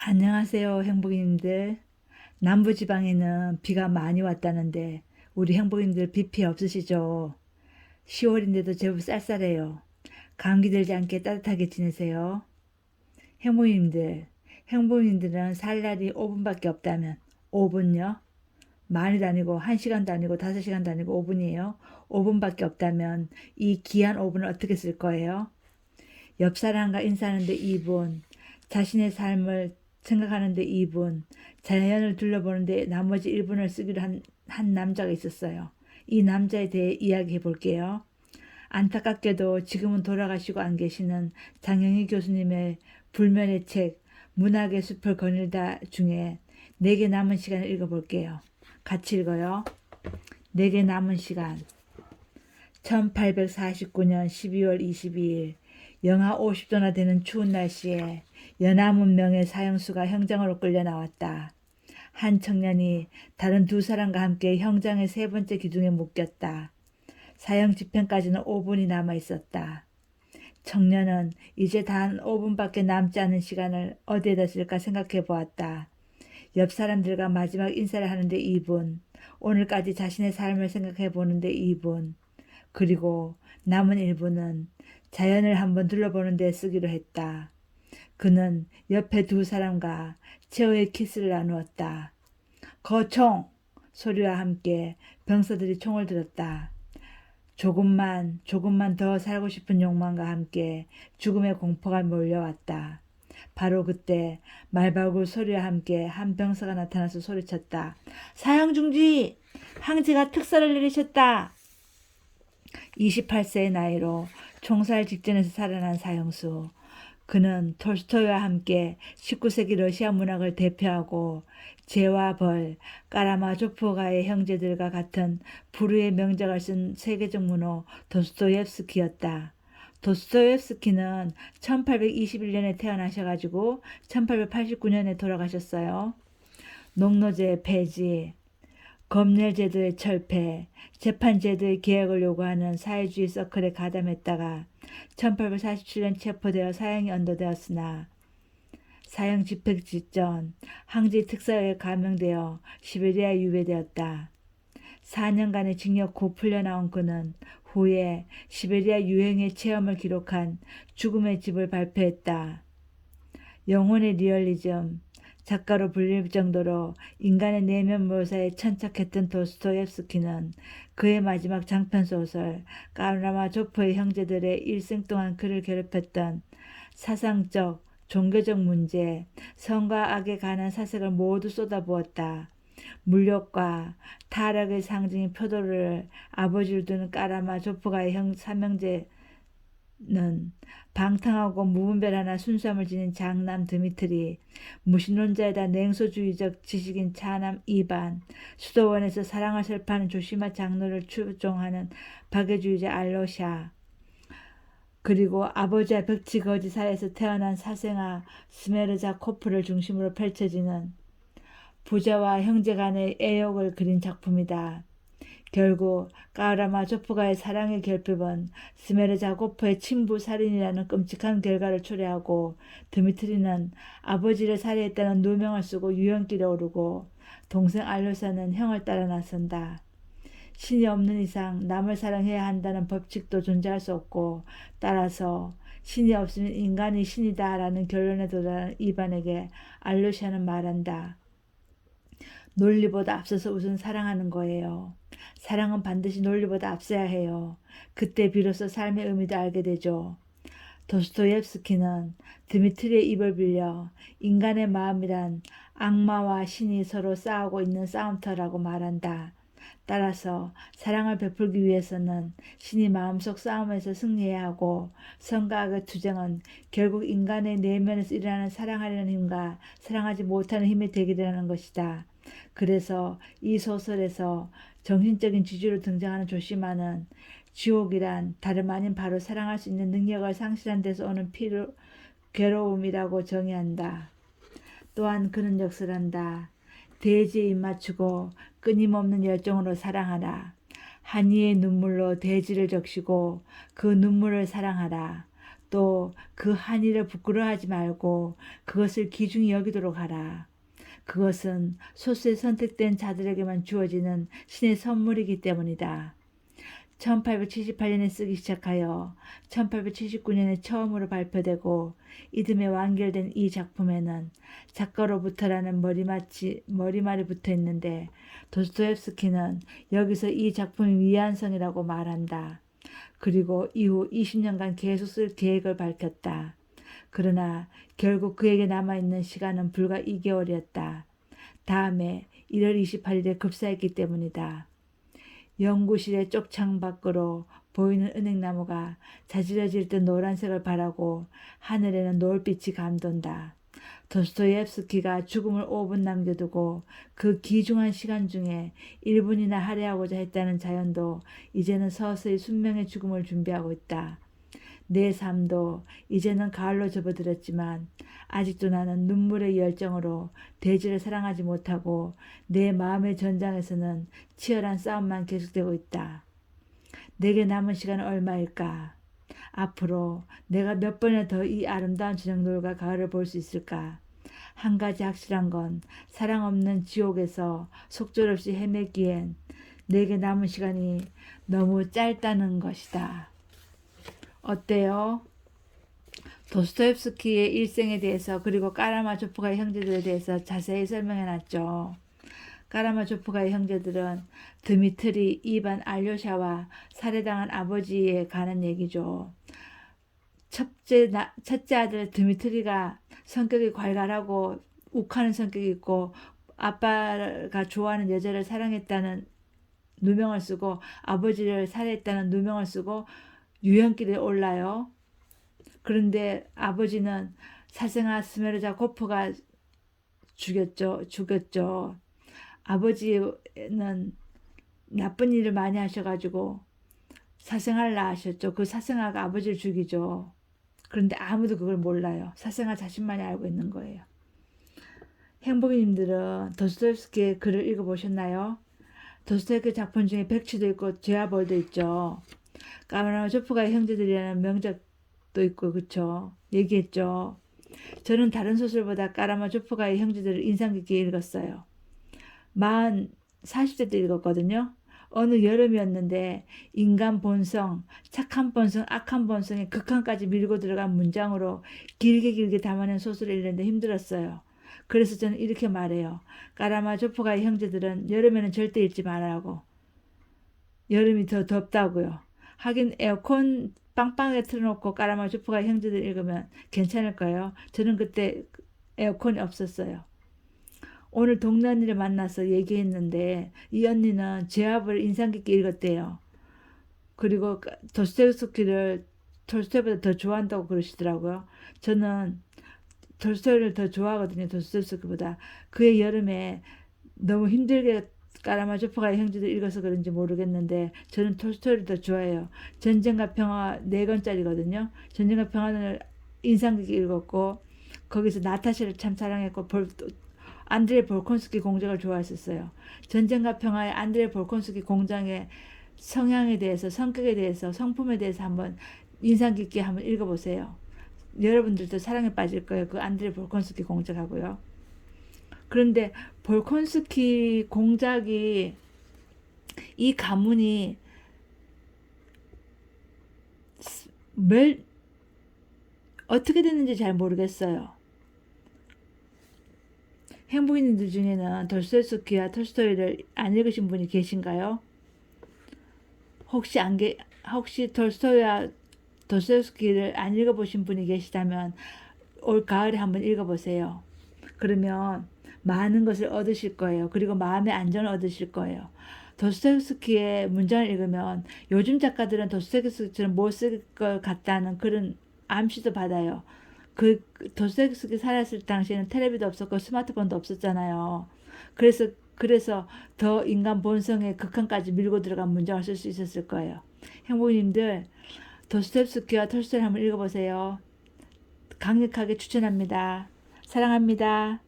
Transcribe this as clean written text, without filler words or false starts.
안녕하세요, 행복인들. 남부지방에는 비가 많이 왔다는데 우리 행복인들 비 피해 없으시죠? 10월인데도 제법 쌀쌀해요. 감기 들지 않게 따뜻하게 지내세요. 행복인들, 행복인들은 살 날이 5분밖에 없다면 5분요? 많이도 아니고 1시간도 아니고 5시간도 아니고 5분이에요. 5분밖에 없다면 이 귀한 5분을 어떻게 쓸 거예요? 옆 사람과 인사하는데 2분, 자신의 삶을 생각하는데 2분, 자연을 둘러보는데 나머지 1분을 쓰기로 한 남자가 있었어요. 이 남자에 대해 이야기해 볼게요. 안타깝게도 지금은 돌아가시고 안 계시는 장영희 교수님의 불면의 책 문학의 숲을 거닐다 중에 내게 남은 시간을 읽어볼게요. 같이 읽어요. 내게 남은 시간. 1849년 12월 22일 영하 50도나 되는 추운 날씨에 연암 명의 사형수가 형장으로 끌려 나왔다. 한 청년이 다른 두 사람과 함께 형장의 세 번째 기둥에 묶였다. 사형 집행까지는 5분이 남아 있었다. 청년은 이제 단 5분밖에 남지 않은 시간을 어디에다 쓸까 생각해 보았다. 옆 사람들과 마지막 인사를 하는데 2분, 오늘까지 자신의 삶을 생각해 보는데 2분, 그리고 남은 1분은 자연을 한번 둘러보는 데 쓰기로 했다. 그는 옆에 두 사람과 최후의 키스를 나누었다. 거총! 소리와 함께 병사들이 총을 들었다. 조금만 더 살고 싶은 욕망과 함께 죽음의 공포가 몰려왔다. 바로 그때 말발굴 소리와 함께 한 병사가 나타나서 소리쳤다. 사형 중지! 황제가 특사를 내리셨다! 28세의 나이로 총살 직전에서 살아난 사형수. 그는 톨스토이와 함께 19세기 러시아 문학을 대표하고 죄와 벌, 까라마조프가의 형제들과 같은 불후의 명작을 쓴 세계적 문호 도스토옙스키였다. 도스토옙스키는 1821년에 태어나셔가지고 1889년에 돌아가셨어요. 농노제 폐지, 검열제도의 철폐, 재판제도의 개혁을 요구하는 사회주의 서클에 가담했다가 1847년 체포되어 사형이 언도되었으나 사형 집행 직전 항지 특사에 감형되어 시베리아에 유배되었다. 4년간의 징역 후 풀려나온 그는 후에 시베리아 유행의 체험을 기록한 죽음의 집을 발표했다. 영혼의 리얼리즘, 작가로 불릴 정도로 인간의 내면 묘사에 천착했던 도스토옙스키는 그의 마지막 장편소설 까라마조프의 형제들의 일생 동안 그를 괴롭혔던 사상적, 종교적 문제, 선과 악에 관한 사색을 모두 쏟아부었다. 물욕과 타락의 상징인 표도를 아버지를 두는 까라마조프가의 삼형제 는 방탕하고 무분별하나 순수함을 지닌 장남 드미트리, 무신론자에다 냉소주의적 지식인 차남 이반, 수도원에서 사랑을 설파하는 조심한 장로를 추종하는 박애주의자 알로샤, 그리고 아버지와 벽치 거지 사이에서 태어난 사생아 스메르자코프를 중심으로 펼쳐지는 부자와 형제 간의 애욕을 그린 작품이다. 결국 까라마조프가의 사랑의 결핍은 스메르자코프의 친부 살인이라는 끔찍한 결과를 초래하고 드미트리는 아버지를 살해했다는 누명을 쓰고 유형길에 오르고 동생 알로사는 형을 따라 나선다. 신이 없는 이상 남을 사랑해야 한다는 법칙도 존재할 수 없고 따라서 신이 없으면 인간이 신이다 라는 결론에 도달한 이반에게 알로샤는 말한다. 논리보다 앞서서 우선 사랑하는 거예요. 사랑은 반드시 논리보다 앞서야 해요. 그때 비로소 삶의 의미도 알게 되죠. 도스토옙스키는 드미트리의 입을 빌려 인간의 마음이란 악마와 신이 서로 싸우고 있는 싸움터라고 말한다. 따라서 사랑을 베풀기 위해서는 신이 마음속 싸움에서 승리해야 하고 선과 악의 투쟁은 결국 인간의 내면에서 일어나는 사랑하려는 힘과 사랑하지 못하는 힘의 대결이라는 것이다. 그래서 이 소설에서 정신적인 지주로 등장하는 조시마는 지옥이란 다름 아닌 바로 사랑할 수 있는 능력을 상실한 데서 오는 괴로움이라고 정의한다. 또한 그는 역설한다. 대지에 입맞추고 끊임없는 열정으로 사랑하라. 한이의 눈물로 대지를 적시고 그 눈물을 사랑하라. 또 그 한 일을 부끄러워하지 말고 그것을 귀중히 여기도록 하라. 그것은 소수의 선택된 자들에게만 주어지는 신의 선물이기 때문이다. 1878년에 쓰기 시작하여 1879년에 처음으로 발표되고 이듬해 완결된 이 작품에는 작가로부터라는 머리말이 붙어 있는데 도스토옙스키는 여기서 이 작품이 미완성이라고 말한다. 그리고 이후 20년간 계속 쓸 계획을 밝혔다. 그러나 결국 그에게 남아있는 시간은 불과 2개월이었다. 다음해 1월 28일에 급사했기 때문이다. 연구실의 쪽창 밖으로 보이는 은행나무가 자지러질 듯 노란색을 바라고 하늘에는 노을빛이 감돈다. 도스토옙스키가 죽음을 5분 남겨두고 그 귀중한 시간 중에 1분이나 할애하고자 했다는 자연도 이제는 서서히 숙명의 죽음을 준비하고 있다. 내 삶도 이제는 가을로 접어들었지만 아직도 나는 눈물의 열정으로 대지를 사랑하지 못하고 내 마음의 전장에서는 치열한 싸움만 계속되고 있다. 내게 남은 시간은 얼마일까? 앞으로 내가 몇 번이나 더 이 아름다운 저녁 노을과 가을을 볼 수 있을까? 한 가지 확실한 건 사랑 없는 지옥에서 속절없이 헤매기엔 내게 남은 시간이 너무 짧다는 것이다. 어때요? 도스토옙스키의 일생에 대해서 그리고 까라마조프가의 형제들에 대해서 자세히 설명해놨죠. 까라마조프가의 형제들은 드미트리, 이반, 알료샤와 살해당한 아버지에 관한 얘기죠. 첫째 아들 드미트리가 성격이 괄괄하고 욱하는 성격이 있고 아빠가 좋아하는 여자를 사랑했다는 누명을 쓰고 아버지를 살해했다는 누명을 쓰고 유형길에 올라요. 그런데 아버지는 사생아 스메르자 고프가 죽였죠. 아버지는 나쁜 일을 많이 하셔가지고 사생아를 낳으셨죠. 그 사생아가 아버지를 죽이죠. 그런데 아무도 그걸 몰라요. 사생아 자신만이 알고 있는 거예요. 행복이님들은 도스토옙스키의 글을 읽어보셨나요? 도스토옙스키 작품 중에 백치도 있고 죄와 벌도 있죠. 까라마조프가의 형제들이라는 명작도 있고 그쵸? 얘기했죠. 저는 다른 소설보다 까라마조프가의 형제들을 인상 깊게 읽었어요. 40대 때 읽었거든요. 어느 여름이었는데 인간 본성, 착한 본성, 악한 본성의 극한까지 밀고 들어간 문장으로 길게 담아낸 소설을 읽는데 힘들었어요. 그래서 저는 이렇게 말해요. 까라마조프가의 형제들은 여름에는 절대 읽지 말라고. 여름이 더 덥다고요. 하긴 에어컨 빵빵하게 틀어놓고 까라마조프가의 형제들 읽으면 괜찮을 거예요. 저는 그때 에어컨이 없었어요. 오늘 동네 언니를 만나서 얘기했는데 이 언니는 제압을 인상 깊게 읽었대요. 그리고 도스토옙스키를 톨스토이보다 더 좋아한다고 그러시더라고요. 저는 톨스토이를 더 좋아하거든요. 도스토옙스키보다. 그의 여름에 너무 힘들게 까라마조프가의 형제들 읽어서 그런지 모르겠는데 저는 톨스토이를 더 좋아해요. 전쟁과 평화 4권짜리거든요. 전쟁과 평화를 인상 깊게 읽었고 거기서 나타샤를 참 사랑했고 안드레 볼콘스키 공작을 좋아했었어요. 전쟁과 평화의 안드레 볼콘스키 공작의 성향에 대해서, 성격에 대해서, 성품에 대해서 한번 인상 깊게 한번 읽어보세요. 여러분들도 사랑에 빠질 거예요. 그 안드레 볼콘스키 공작하고요. 그런데 볼콘스키 공작이 이 가문이 어떻게 됐는지 잘 모르겠어요. 행복인들 중에는 도스토옙스키와 톨스토이를 안 읽으신 분이 계신가요? 혹시 톨스토이와 도스토옙스키를 안 읽어보신 분이 계시다면 올 가을에 한번 읽어보세요. 그러면 많은 것을 얻으실 거예요. 그리고 마음의 안정을 얻으실 거예요. 도스토옙스키의 문장을 읽으면 요즘 작가들은 도스토옙스키처럼 못 쓸 것 같다는 그런 암시도 받아요. 도스토옙스키 살았을 당시에는 텔레비도 없었고 스마트폰도 없었잖아요. 그래서 더 인간 본성의 극한까지 밀고 들어간 문장을 쓸 수 있었을 거예요. 행복님들 도스토옙스키와 톨스토이를 한번 읽어보세요. 강력하게 추천합니다. 사랑합니다.